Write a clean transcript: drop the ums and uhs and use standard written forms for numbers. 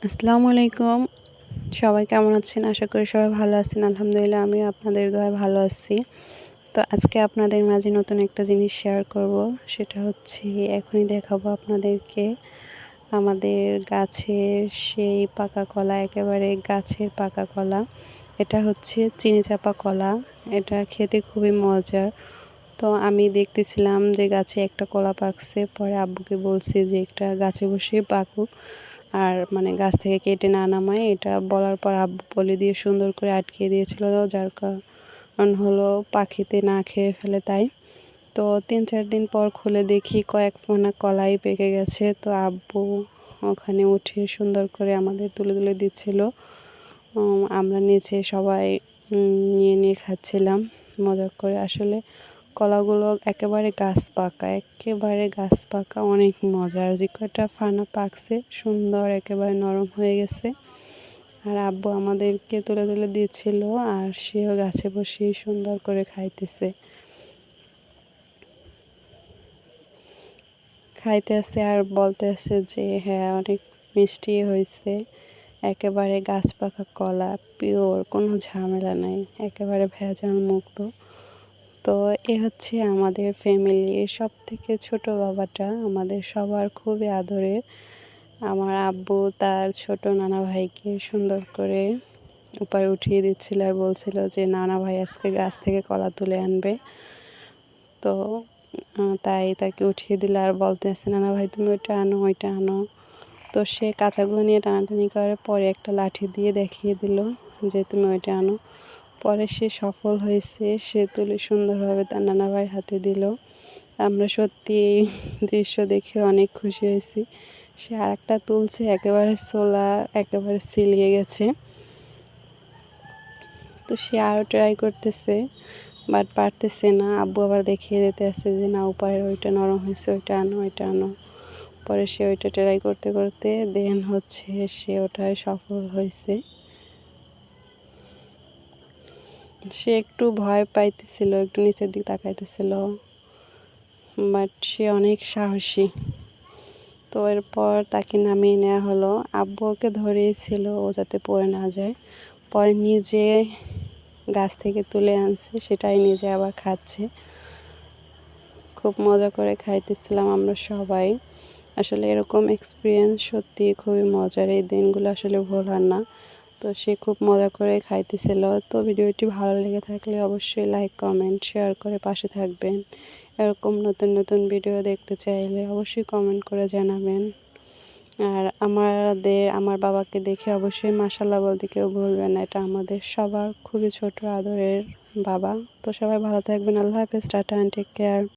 আসসালামু আলাইকুম। সবাই কেমন আছেন? আশা করি সবাই ভালো আছেন। আলহামদুলিল্লাহ আমিও আপনাদের দোয়ায় ভালো আছি। তো আজকে আপনাদের মাঝে নতুন একটা জিনিস শেয়ার করব। সেটা হচ্ছে এখনই দেখাবো আপনাদেরকে আমাদের গাছের সেই পাকা কলা, একেবারে গাছের পাকা কলা। এটা হচ্ছে চিনি চাপা কলা। এটা খেতে খুবই মজার। তো আমি দেখতেছিলাম যে গাছে একটা কলা পাকছে। পরে আব্বুকে বলছি যে একটা গাছে বসিয়ে পাকুক, আর মানে গাছ থেকে কেটে না নামায়। এটা বলার পর আব্বু পলি দিয়ে সুন্দর করে আটকিয়ে দিয়েছিল, যার কারণ হলো পাখিতে না খেয়ে ফেলে তাই। তো 3-4 দিন পর খুলে দেখি কয়েক মোনা কলাই পেকে গেছে। তো আব্বু ওখানে উঠে সুন্দর করে আমাদের তুলে তুলে দিচ্ছিল। আমরা নিচে সবাই নিয়ে নিয়ে খাচ্ছিলাম মজা করে। আসলে কলাগুলো একেবারে গাছ পাকা অনেক মজার। যে কয়টা ফানা পাকছে সুন্দর একেবারে নরম হয়ে গেছে। আর আব্বু আমাদেরকে তুলে তুলে দিচ্ছিল, আর সেও গাছে বসে সুন্দর করে খাইতেছে আর বলতেছে যে হ্যাঁ অনেক মিষ্টি হয়েছে। একেবারে গাছ পাকা কলা, পিওর, কোনো ঝামেলা নাই, একেবারে ভেজাল মুক্ত। তো এ হচ্ছে আমাদের ফ্যামিলির সবথেকে ছোট বাবাটা, আমাদের সবার খুবই আদরের। আমার আব্বু তার ছোট নানা ভাইকে সুন্দর করে উপরে উঠিয়ে দিচ্ছিল আর বলছিল যে নানা ভাই আজকে গাছ থেকে কলা তুলে আনবে। তো তাই তাকে উঠিয়ে দিল আর বলতেছে নানা ভাই তুমি ওইটা আনো, ওইটা আনো। তো সে কাঁচাগুলো নিয়ে টানাটানি করে পরে একটা লাঠি দিয়ে দেখিয়ে দিল যে তুমি ওইটা আনো। পরে সে সফল হয়েছে, সে তুলে সুন্দরভাবে তার নানা ভাইয়ের হাতে দিল। আমরা সত্যি এই দৃশ্য দেখে অনেক খুশি হয়েছি। সে আরেকটা তুলছে, একেবারে ছোলা একেবারে ছিলিয়ে গেছে। তো সে আরও ট্রাই করতেছে, বাট পারতেছে না। আব্বু আবার দেখিয়ে দিতে আসছে যে না উপরের ওইটা নরম হয়েছে, ওইটা আনো, ওইটা আনো। পরে সে ওইটা ট্রাই করতে করতে দেন হচ্ছে সে ওটায় সফল হয়েছে। সে একটু ভয় পাইতেছিল, একটু নিচের দিকে তাকাইতেছিল, বাট সে অনেক সাহসী। তো এরপর তাকে নামিয়ে নেওয়া হলো। আব্বু ওকে ধরিয়েছিল ও যাতে পড়ে না যায়। পরে নিজে গাছ থেকে তুলে আনছে, সেটাই নিজে আবার খাচ্ছে। খুব মজা করে খাইতেছিলাম আমরা সবাই। আসলে এরকম এক্সপিরিয়েন্স সত্যি খুবই মজার, এই দিনগুলো আসলে ভোলার না। তো সে খুব মজা করে খাইতেছিল। তো ভিডিওটি ভালো লেগে থাকলে অবশ্যই লাইক, কমেন্ট, শেয়ার করে পাশে থাকবেন। এরকম নতুন নতুন ভিডিও দেখতে চাইলে অবশ্যই কমেন্ট করে জানাবেন। আর আমার বাবাকে দেখে অবশ্যই মাশাআল্লাহ বলতে কেউ ভুলবেন না। এটা আমাদের সবার খুবই ছোট আদরের বাবা। তো সবাই ভালো থাকবেন। আল্লাহ হাফেজ, টাটা, টেক কেয়ার।